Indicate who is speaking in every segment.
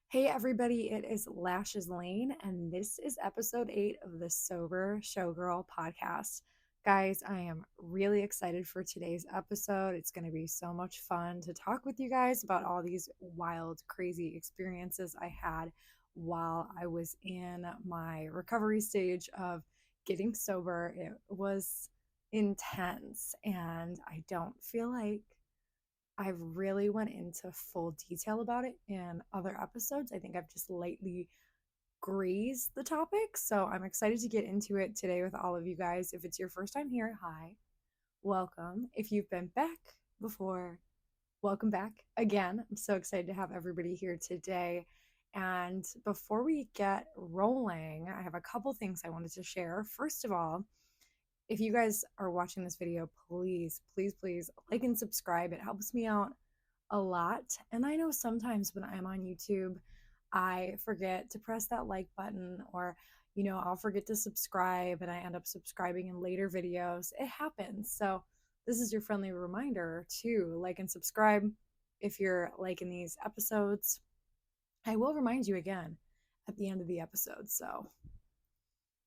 Speaker 1: Hey everybody, it is Lashes Lane, and this is episode 8 of the Sober Showgirl podcast. Guys, I am really excited for today's episode. It's going to be so much fun to talk with you guys about all these wild, crazy experiences I had while I was in my recovery stage of getting sober. It was intense, and I don't feel like I've really went into full detail about it in other episodes. I think I've just lightly grazed the topic. So I'm excited to get into it today with all of you guys. If it's your first time here, hi, welcome. If you've been back before, welcome back again. I'm so excited to have everybody here today. And before we get rolling, I have a couple things I wanted to share. First of all, if you guys are watching this video, please, please, please like and subscribe. It helps me out a lot. And I know sometimes when I'm on YouTube, I forget to press that like button or, I'll forget to subscribe and I end up subscribing in later videos. It happens. So this is your friendly reminder to like and subscribe if you're liking these episodes. I will remind you again at the end of the episode. So,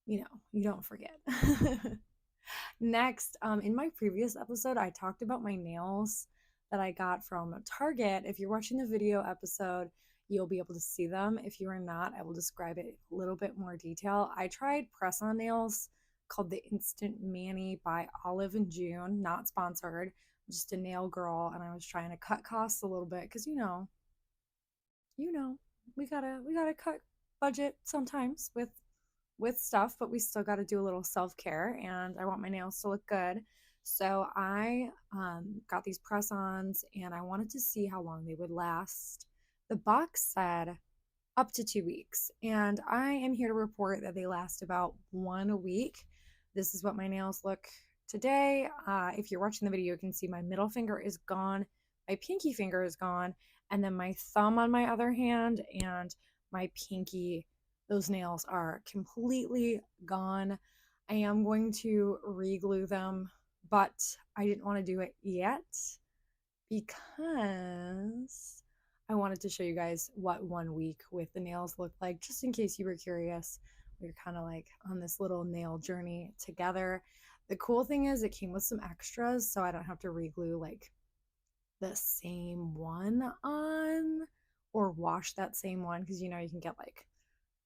Speaker 1: you don't forget. Next, in my previous episode, I talked about my nails that I got from Target. If you're watching the video episode, you'll be able to see them. If you are not, I will describe it a little bit more detail. I tried press-on nails called the Instant Mani by Olive and June, not sponsored, just a nail girl, and I was trying to cut costs a little bit because you know, we gotta cut budget sometimes with stuff, but we still got to do a little self-care, and I want my nails to look good. So I got these press-ons and I wanted to see how long they would last. The box said up to 2 weeks, and I am here to report that they last about 1 week. This is what my nails look today. If you're watching the video, you can see my middle finger is gone, my pinky finger is gone, and then my thumb on my other hand and my pinky, those nails are completely gone. I am going to re-glue them, but I didn't want to do it yet because I wanted to show you guys what 1 week with the nails looked like, just in case you were curious. We are kind of like on this little nail journey together. The cool thing is it came with some extras, so I don't have to re-glue like the same one on or wash that same one, because you can get like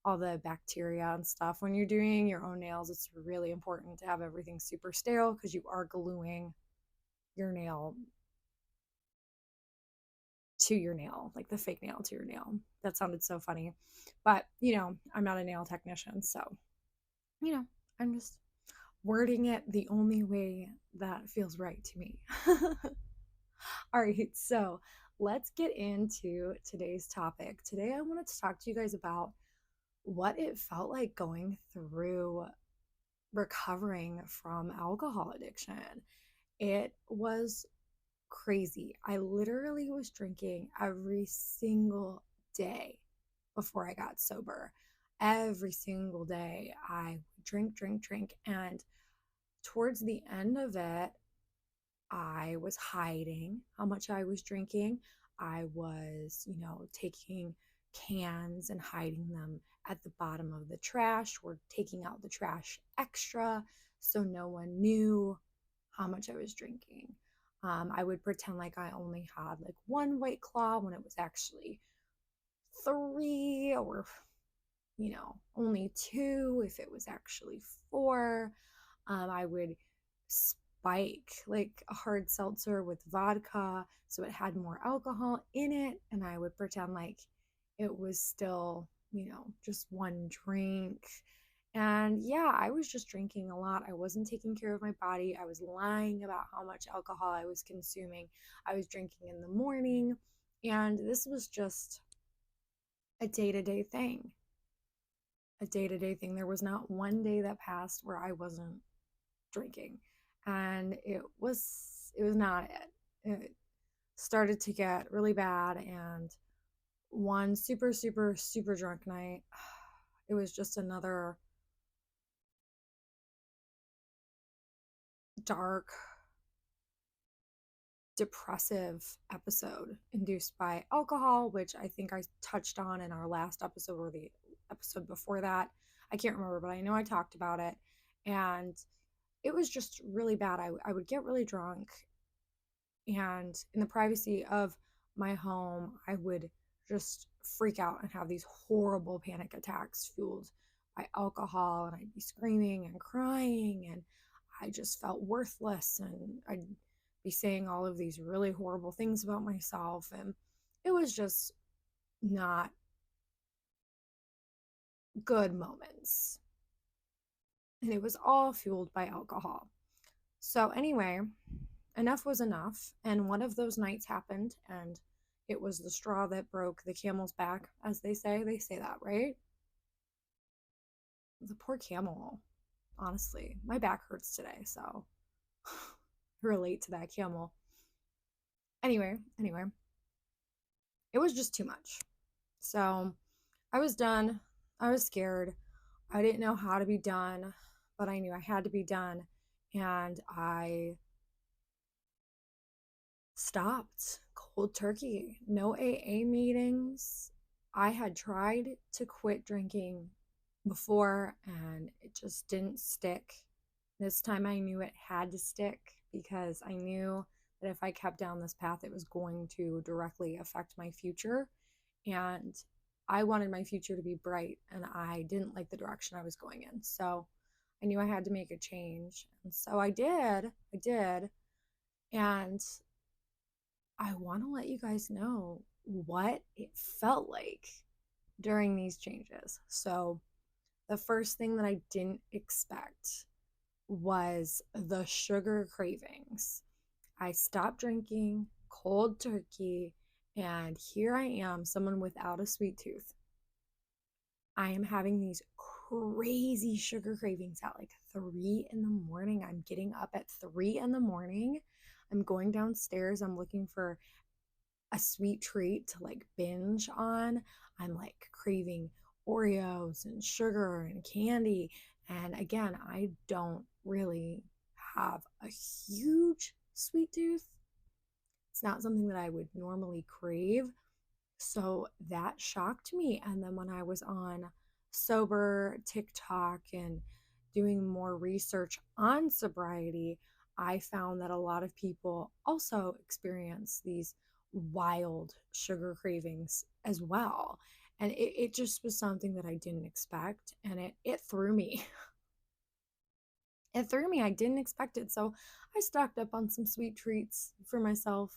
Speaker 1: all the bacteria and stuff when you're doing your own nails. It's really important to have everything super sterile because you are gluing your nail to your nail, like the fake nail to your nail. That sounded so funny. But, I'm not a nail technician. So, you know, I'm just wording it the only way that feels right to me. All right. So, let's get into today's topic. Today, I wanted to talk to you guys about what it felt like going through recovering from alcohol addiction. It was crazy. I literally was drinking every single day before I got sober. Every single day, I drink, drink, drink. And towards the end of it, I was hiding how much I was drinking. I was, taking cans and hiding them at the bottom of the trash or taking out the trash extra so no one knew how much I was drinking. I would pretend like I only had like one White Claw when it was actually three, or, only two if it was actually four. I would spike like a hard seltzer with vodka so it had more alcohol in it, and I would pretend like it was still, just one drink. And yeah, I was just drinking a lot. I wasn't taking care of my body. I was lying about how much alcohol I was consuming. I was drinking in the morning, and this was just a day-to-day thing. A day-to-day thing. There was not one day that passed where I wasn't drinking, and it was not it started to get really bad. And one super super super drunk night, it was just another dark depressive episode induced by alcohol, which I think I touched on in our last episode or the episode before that. I can't remember, but I know I talked about it. And it was just really bad. I would get really drunk, and in the privacy of my home, I would just freak out and have these horrible panic attacks fueled by alcohol. And I'd be screaming and crying, and I just felt worthless. And I'd be saying all of these really horrible things about myself. And it was just not good moments. And it was all fueled by alcohol. So, anyway, enough was enough. And one of those nights happened, and it was the straw that broke the camel's back, as they say. They say that, right? The poor camel, honestly. My back hurts today, so relate to that camel. Anyway, it was just too much. So I was done. I was scared. I didn't know how to be done, but I knew I had to be done. And I stopped cold turkey. No AA meetings. I had tried to quit drinking before and it just didn't stick. This time I knew it had to stick because I knew that if I kept down this path, it was going to directly affect my future. And I wanted my future to be bright, and I didn't like the direction I was going in. So I knew I had to make a change. And so I did. I did. And I want to let you guys know what it felt like during these changes. So, the first thing that I didn't expect was the sugar cravings. I stopped drinking cold turkey, and here I am, someone without a sweet tooth. I am having these crazy sugar cravings at like 3 in the morning. I'm getting up at 3 in the morning. I'm going downstairs. I'm looking for a sweet treat to like binge on. I'm like craving Oreos and sugar and candy. And again, I don't really have a huge sweet tooth. It's not something that I would normally crave. So that shocked me. And then when I was on sober TikTok and doing more research on sobriety, I found that a lot of people also experience these wild sugar cravings as well. And it just was something that I didn't expect. And it threw me. It threw me. I didn't expect it. So I stocked up on some sweet treats for myself.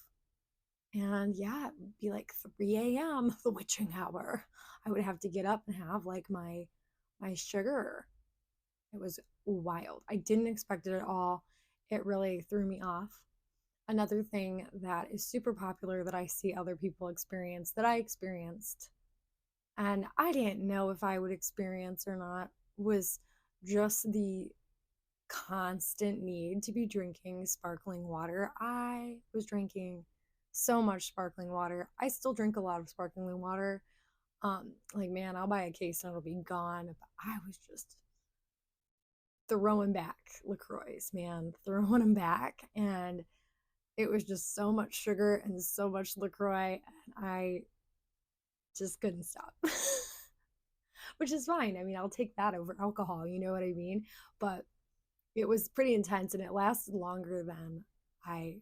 Speaker 1: And yeah, it would be like 3 a.m., the witching hour. I would have to get up and have like my sugar. It was wild. I didn't expect it at all. It really threw me off. Another thing that is super popular that I see other people experience that I experienced, and I didn't know if I would experience or not, was just the constant need to be drinking sparkling water. I was drinking so much sparkling water. I still drink a lot of sparkling water. Like man, I'll buy a case and it'll be gone. But I was just throwing back LaCroix, man, throwing them back. And it was just so much sugar and so much LaCroix. And I just couldn't stop. Which is fine. I mean, I'll take that over alcohol, you know what I mean? But it was pretty intense and it lasted longer than I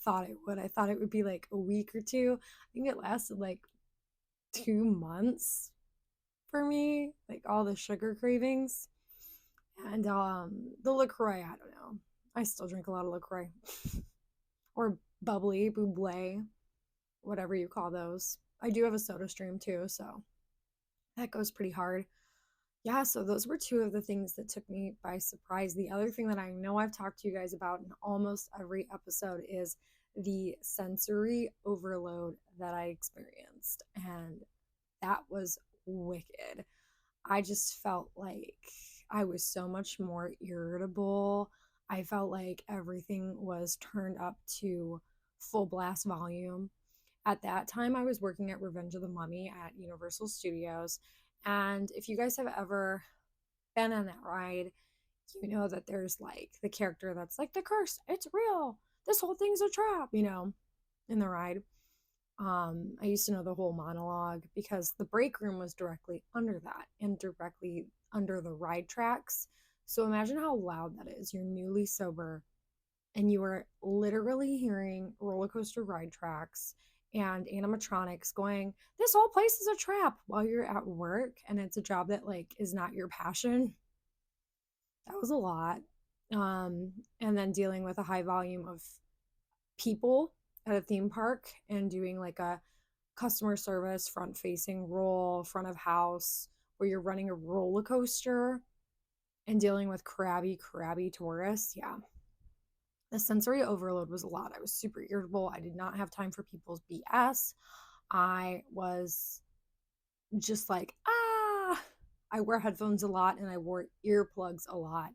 Speaker 1: thought it would. I thought it would be like a week or two. I think it lasted like 2 months for me, like all the sugar cravings. And the LaCroix, I don't know. I still drink a lot of LaCroix. Or bubbly, buble, whatever you call those. I do have a soda stream too, so that goes pretty hard. Yeah, so those were two of the things that took me by surprise. The other thing that I know I've talked to you guys about in almost every episode is the sensory overload that I experienced. And that was wicked. I just felt like I was so much more irritable. I felt like everything was turned up to full blast volume. At that time, I was working at Revenge of the Mummy at Universal Studios. And if you guys have ever been on that ride, you know that there's like the character that's like the curse, it's real. this whole thing's a trap, in the ride. I used to know the whole monologue because the break room was directly under that and directly under the ride tracks. So imagine how loud that is. You're newly sober and you are literally hearing roller coaster ride tracks and animatronics going, this whole place is a trap while you're at work and it's a job that like is not your passion. That was a lot. And then dealing with a high volume of people at a theme park and doing like a customer service front facing role, front of house, where you're running a roller coaster and dealing with crabby tourists. Yeah. The sensory overload was a lot. I was super irritable. I did not have time for people's BS. I was just like, ah. I wear headphones a lot and I wore earplugs a lot,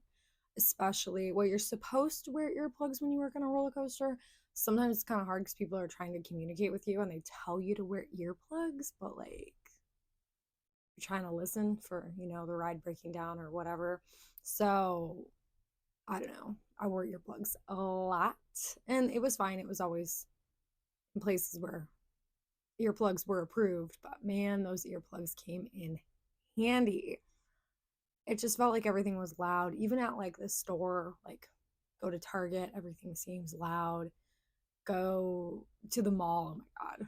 Speaker 1: especially well, you're supposed to wear earplugs when you work on a roller coaster. Sometimes it's kind of hard because people are trying to communicate with you and they tell you to wear earplugs, but like you're trying to listen for, the ride breaking down or whatever. So I don't know. I wore earplugs a lot and it was fine. It was always in places where earplugs were approved, but man, those earplugs came in handy. It just felt like everything was loud, even at like the store, like go to Target, everything seems loud. Go to the mall, oh my God,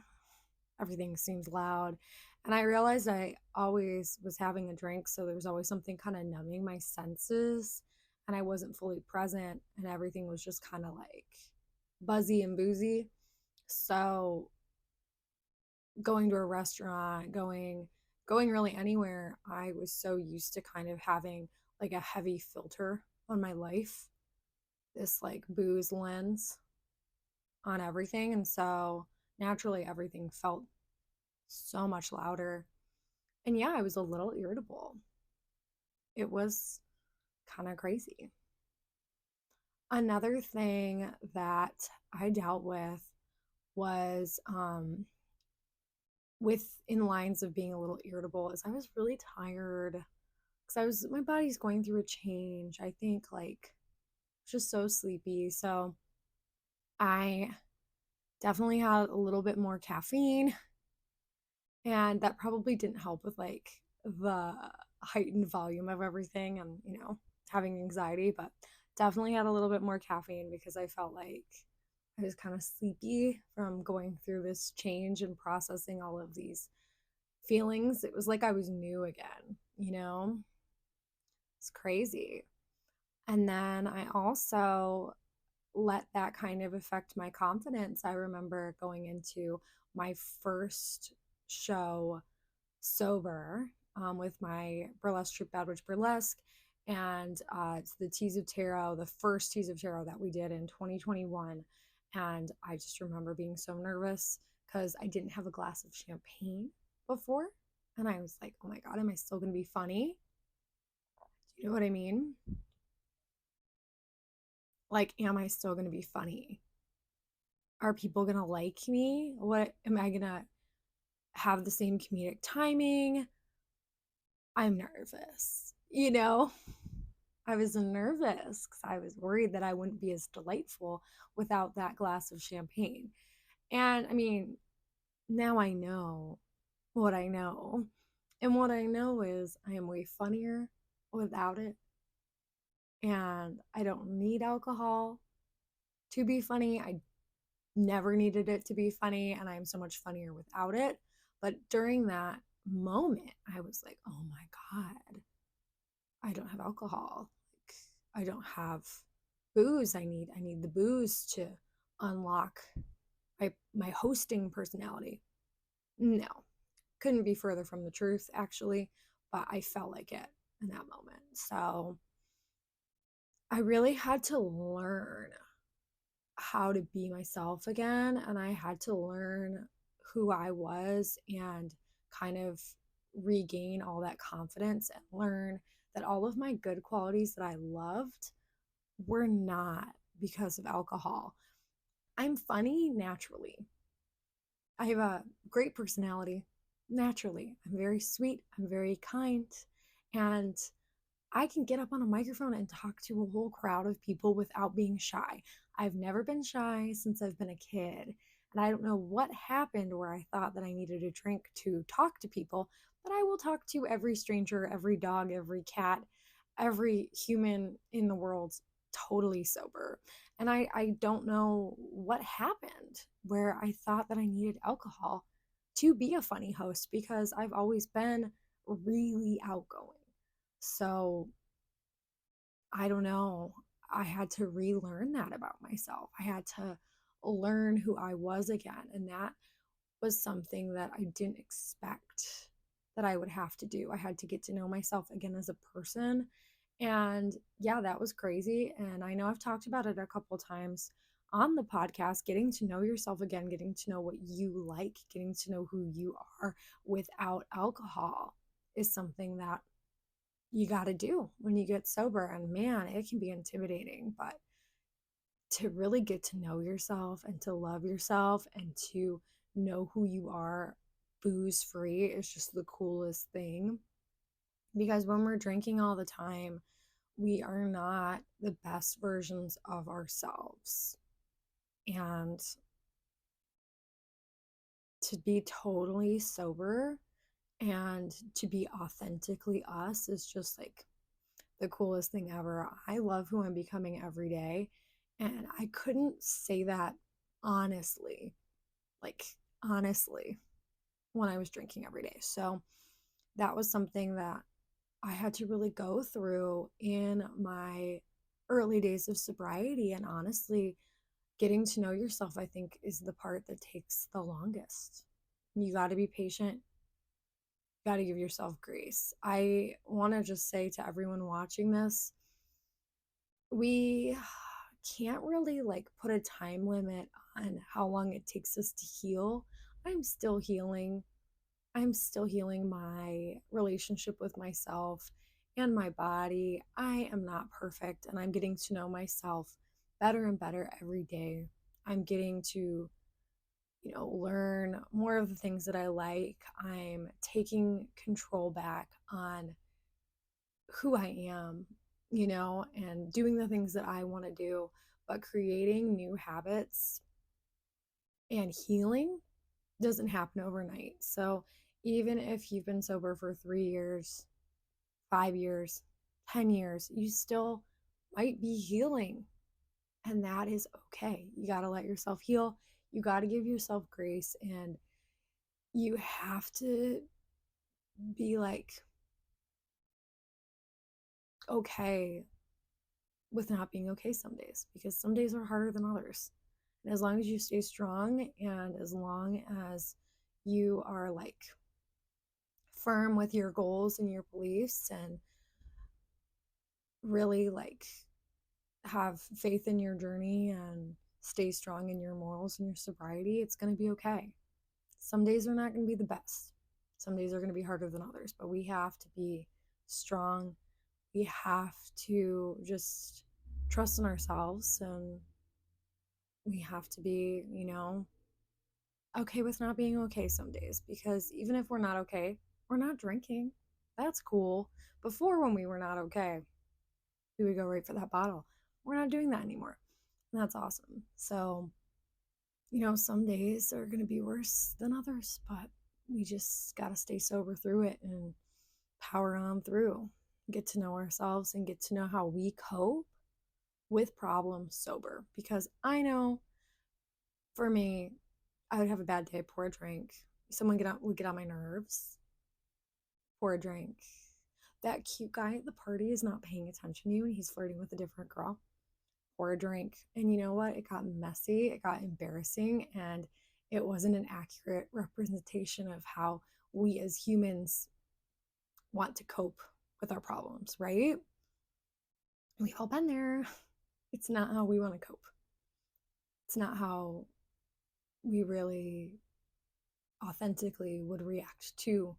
Speaker 1: everything seems loud. And I realized I always was having a drink, so there was always something kind of numbing my senses, and I wasn't fully present, and everything was just kind of like buzzy and boozy. So going to a restaurant, going really anywhere, I was so used to kind of having like a heavy filter on my life, this like booze lens on everything. And so naturally everything felt so much louder. And yeah, I was a little irritable. It was kind of crazy. Another thing that I dealt with was with in lines of being a little irritable is I was really tired because my body's going through a change. I think like just so sleepy. So I definitely had a little bit more caffeine and that probably didn't help with like the heightened volume of everything and having anxiety, but definitely had a little bit more caffeine because I felt like I was kind of sleepy from going through this change and processing all of these feelings. It was like I was new again. It's crazy. And then I also let that kind of affect my confidence. I remember going into my first show sober with my burlesque troupe, Bad Witch Burlesque, and it's the Teas of Tarot, the first Teas of Tarot that we did in 2021. And I just remember being so nervous because I didn't have a glass of champagne before. And I was like, oh my God, am I still going to be funny? Do you know what I mean? Like, am I still going to be funny? Are people going to like me? What am I going to have the same comedic timing? I'm nervous. I was nervous because I was worried that I wouldn't be as delightful without that glass of champagne. And I mean, now I know what I know. And what I know is I am way funnier without it. And I don't need alcohol to be funny. I never needed it to be funny. And I'm so much funnier without it. But during that moment, I was like, oh my God, I don't have alcohol. Like, I don't have booze. I need the booze to unlock my hosting personality. No, couldn't be further from the truth, actually, but I felt like it in that moment. So I really had to learn how to be myself again. And I had to learn who I was and kind of regain all that confidence and learn that all of my good qualities that I loved were not because of alcohol. I'm funny naturally. I have a great personality naturally. I'm very sweet. I'm very kind. And I can get up on a microphone and talk to a whole crowd of people without being shy. I've never been shy since I've been a kid. And I don't know what happened where I thought that I needed a drink to talk to people, but I will talk to every stranger, every dog, every cat, every human in the world totally sober. And I don't know what happened where I thought that I needed alcohol to be a funny host because I've always been really outgoing. So I don't know. I had to relearn that about myself. I had to learn who I was again. And that was something that I didn't expect that I would have to do. I had to get to know myself again as a person. And yeah, that was crazy. And I know I've talked about it a couple times on the podcast, getting to know yourself again, getting to know what you like, getting to know who you are without alcohol is something that you got to do when you get sober. And man, it can be intimidating, but to really get to know yourself and to love yourself and to know who you are booze free is just the coolest thing. Because when we're drinking all the time, we are not the best versions of ourselves. And to be totally sober and to be authentically us is just like the coolest thing ever. I love who I'm becoming every day. And I couldn't say that honestly, like honestly, when I was drinking every day. So that was something that I had to really go through in my early days of sobriety. And honestly, getting to know yourself, I think, is the part that takes the longest. You got to be patient, got to give yourself grace. I want to just say to everyone watching this, we can't really like put a time limit on how long it takes us to heal. I'm still healing. I'm still healing my relationship with myself and my body. I am not perfect and I'm getting to know myself better and better every day. I'm getting to, learn more of the things that I like. I'm taking control back on who I am, and doing the things that I want to do, but creating new habits and healing doesn't happen overnight. So even if you've been sober for 3 years, 5 years, 10 years, you still might be healing. And that is okay. You got to let yourself heal. You got to give yourself grace. And you have to be like, okay with not being okay some days because some days are harder than others. And as long as you stay strong and as long as you are like firm with your goals and your beliefs and really like have faith in your journey and stay strong in your morals and your sobriety, it's going to be okay. Some days are not going to be the best. Some days are going to be harder than others, but we have to be strong. We have to just trust in ourselves and we have to be, okay with not being okay some days because even if we're not okay, we're not drinking. That's cool. Before, when we were not okay, we would go right for that bottle. We're not doing that anymore. And that's awesome. So, some days are going to be worse than others, but we just got to stay sober through it and power on through, get to know ourselves and get to know how we cope with problems sober. Because I know for me, I would have a bad day, pour a drink. Someone would get on my nerves, pour a drink. That cute guy at the party is not paying attention to you and he's flirting with a different girl. Pour a drink. And you know what? It got messy, it got embarrassing, and it wasn't an accurate representation of how we as humans want to cope with our problems, right? We've all been there. It's not how we want to cope. It's not how we really authentically would react to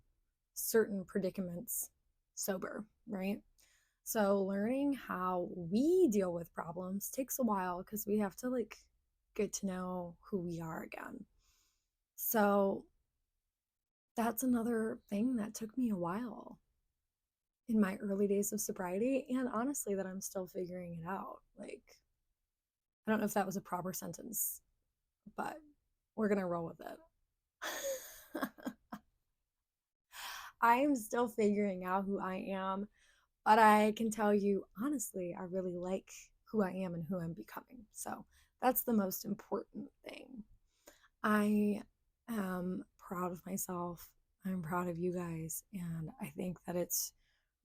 Speaker 1: certain predicaments sober, right? So learning how we deal with problems takes a while because we have to like get to know who we are again. So that's another thing that took me a while in my early days of sobriety and honestly that I'm still figuring it out. Like I don't know if that was a proper sentence, but we're going to roll with it. I am still figuring out who I am, but I can tell you honestly, I really like who I am and who I'm becoming. So that's the most important thing. I am proud of myself. I'm proud of you guys. And I think that it's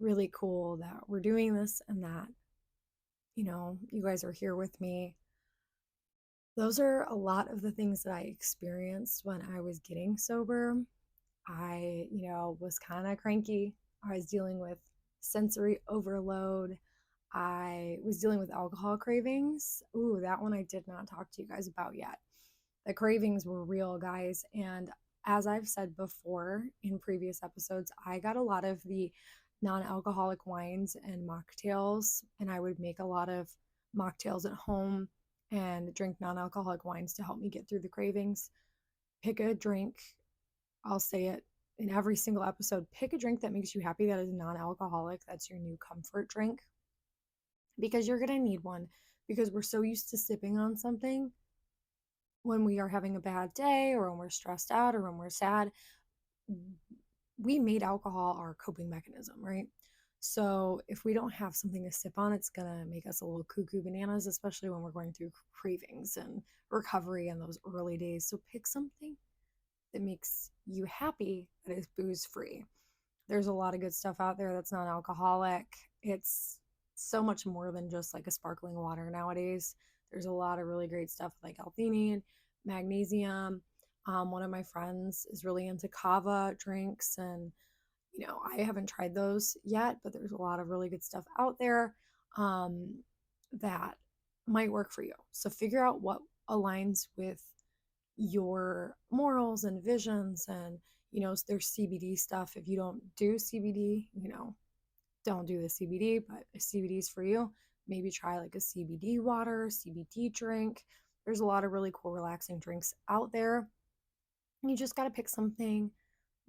Speaker 1: really cool that we're doing this and that, you guys are here with me. Those are a lot of the things that I experienced when I was getting sober. I, was kind of cranky. I was dealing with sensory overload. I was dealing with alcohol cravings. Ooh, that one I did not talk to you guys about yet. The cravings were real, guys. And as I've said before in previous episodes, I got a lot of the non alcoholic wines and mocktails, and I would make a lot of mocktails at home and drink non alcoholic wines to help me get through the cravings. Pick a drink. I'll say it in every single episode. Pick a drink that makes you happy that is non alcoholic. That's your new comfort drink because you're going to need one because we're so used to sipping on something when we are having a bad day or when we're stressed out or when we're sad. We made alcohol our coping mechanism, right? So if we don't have something to sip on, it's going to make us a little cuckoo bananas, especially when we're going through cravings and recovery in those early days. So pick something that makes you happy that is booze free. There's a lot of good stuff out there that's non alcoholic. It's so much more than just like a sparkling water nowadays. There's a lot of really great stuff like L-theanine, magnesium. One of my friends is really into kava drinks, and I haven't tried those yet, but there's a lot of really good stuff out there um, that might work for you. So figure out what aligns with your morals and visions, and there's CBD stuff. If you don't do CBD, don't do the CBD, but if CBD is for you, maybe try like a CBD water, CBD drink. There's a lot of really cool relaxing drinks out there. And you just got to pick something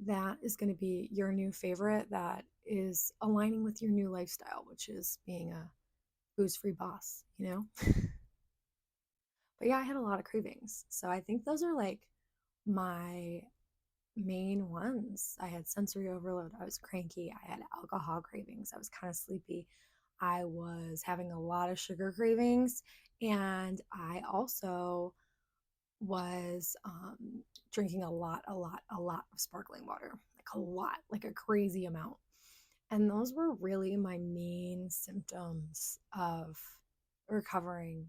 Speaker 1: that is going to be your new favorite that is aligning with your new lifestyle, which is being a booze free boss. But yeah, I had a lot of cravings. So I think those are like my main ones. I had sensory overload. I was cranky. I had alcohol cravings. I was kind of sleepy. I was having a lot of sugar cravings. And I also was drinking a lot of sparkling water, like a lot, like a crazy amount. And those were really my main symptoms of recovering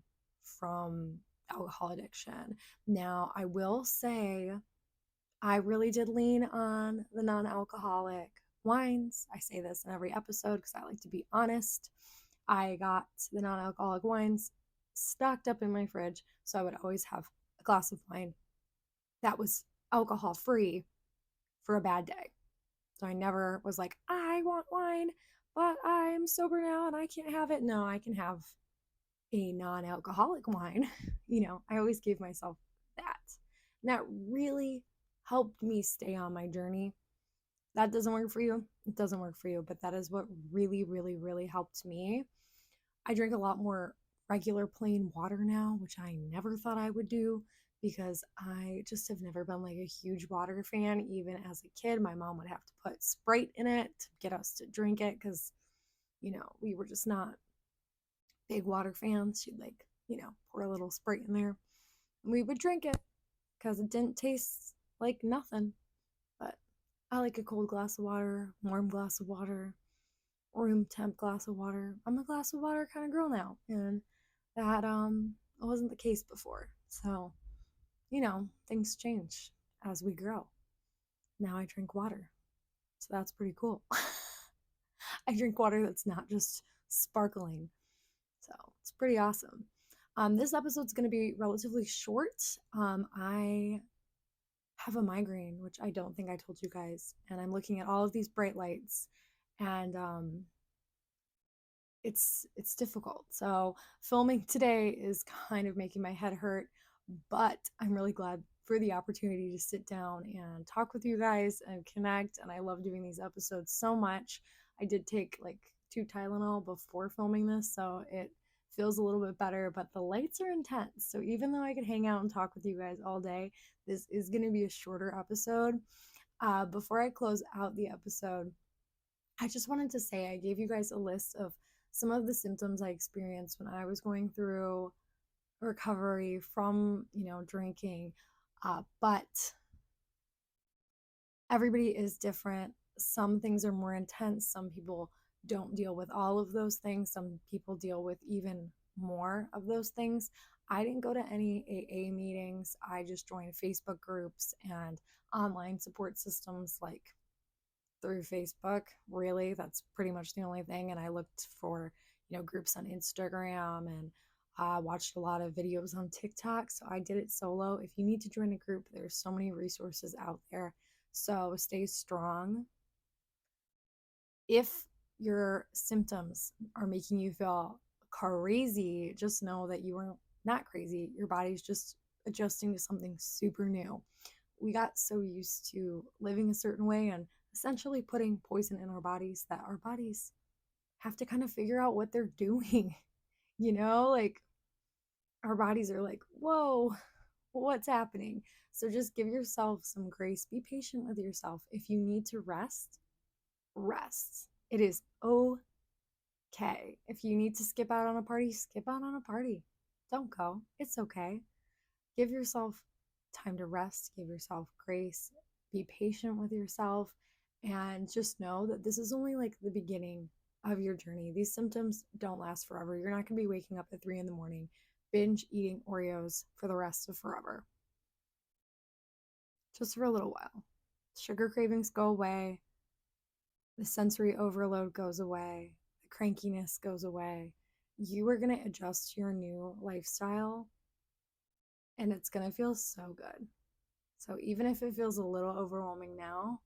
Speaker 1: from alcohol addiction. Now, I will say I really did lean on the non alcoholic wines. I say this in every episode because I like to be honest. I got the non alcoholic wines stocked up in my fridge, so I would always have a glass of wine that was alcohol free for a bad day. So I never was like, I want wine, but I'm sober now and I can't have it. No, I can have a non alcoholic wine. I always gave myself that. And that really helped me stay on my journey. That doesn't work for you. It doesn't work for you, but that is what really, really, really helped me. I drink a lot more regular plain water now, which I never thought I would do because I just have never been like a huge water fan. Even as a kid, my mom would have to put Sprite in it to get us to drink it because, we were just not big water fans. She'd like, pour a little Sprite in there and we would drink it because it didn't taste like nothing. But I like a cold glass of water, warm glass of water, room temp glass of water. I'm a glass of water kind of girl now, and that wasn't the case before. So, things change as we grow. Now I drink water. So that's pretty cool. I drink water that's not just sparkling. So it's pretty awesome. This episode's going to be relatively short. I have a migraine, which I don't think I told you guys, and I'm looking at all of these bright lights, and it's difficult. So filming today is kind of making my head hurt, but I'm really glad for the opportunity to sit down and talk with you guys and connect. And I love doing these episodes so much. I did take like 2 Tylenol before filming this, so it feels a little bit better, but the lights are intense. So even though I could hang out and talk with you guys all day, this is going to be a shorter episode. Before I close out the episode, I just wanted to say I gave you guys a list of some of the symptoms I experienced when I was going through recovery from, drinking. But everybody is different. Some things are more intense. Some people don't deal with all of those things. Some people deal with even more of those things. I didn't go to any AA meetings. I just joined Facebook groups and online support systems like through Facebook. Really, that's pretty much the only thing. And I looked for, groups on Instagram and watched a lot of videos on TikTok. So I did it solo. If you need to join a group, there's so many resources out there. So stay strong. If your symptoms are making you feel crazy, just know that you are not crazy. Your body's just adjusting to something super new. We got so used to living a certain way and essentially putting poison in our bodies that our bodies have to kind of figure out what they're doing. Like our bodies are like, whoa, what's happening? So just give yourself some grace. Be patient with yourself. If you need to rest, rest. It is okay. If you need to skip out on a party, skip out on a party. Don't go. It's okay. Give yourself time to rest. Give yourself grace. Be patient with yourself. And just know that this is only like the beginning of your journey. These symptoms don't last forever. You're not going to be waking up at 3 in the morning, binge eating Oreos for the rest of forever. Just for a little while. Sugar cravings go away. The sensory overload goes away. The crankiness goes away. You are going to adjust to your new lifestyle and it's going to feel so good. So even if it feels a little overwhelming now,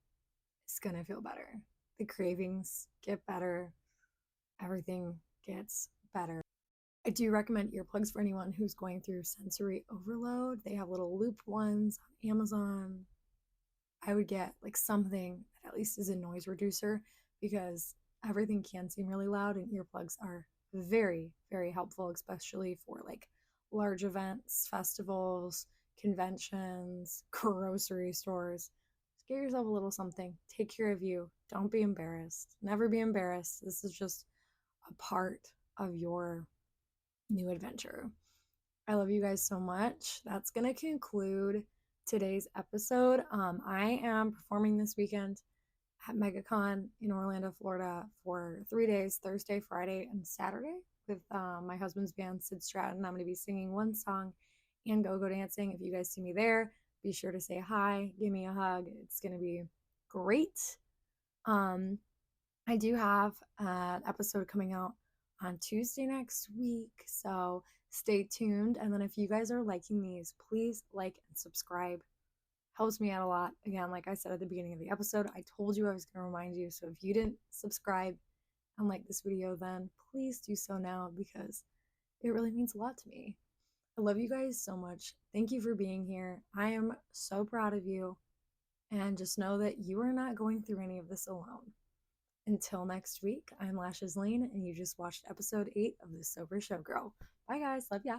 Speaker 1: it's going to feel better. The cravings get better. Everything gets better. I do recommend earplugs for anyone who's going through sensory overload. They have little loop ones on Amazon. I would get like something that at least is a noise reducer because everything can seem really loud and earplugs are very, very helpful, especially for like large events, festivals, conventions, grocery stores. Just get yourself a little something. Take care of you. Don't be embarrassed. Never be embarrassed. This is just a part of your new adventure. I love you guys so much. That's going to conclude today's episode. I am performing this weekend at MegaCon in Orlando, Florida for 3 days, Thursday, Friday, and Saturday with my husband's band, Sid Stratton. I'm going to be singing one song and go-go dancing. If you guys see me there, be sure to say hi, give me a hug. It's going to be great. I do have an episode coming out on Tuesday next week, so stay tuned. And then if you guys are liking these, please like and subscribe. Helps me out a lot. Again, like I said at the beginning of the episode, I told you I was going to remind you. So if you didn't subscribe and like this video, then please do so now because it really means a lot to me. I love you guys so much. Thank you for being here. I am so proud of you. And just know that you are not going through any of this alone. Until next week, I'm Lashes Lane, and you just watched episode 8 of the Sober Showgirl. Bye, guys. Love ya.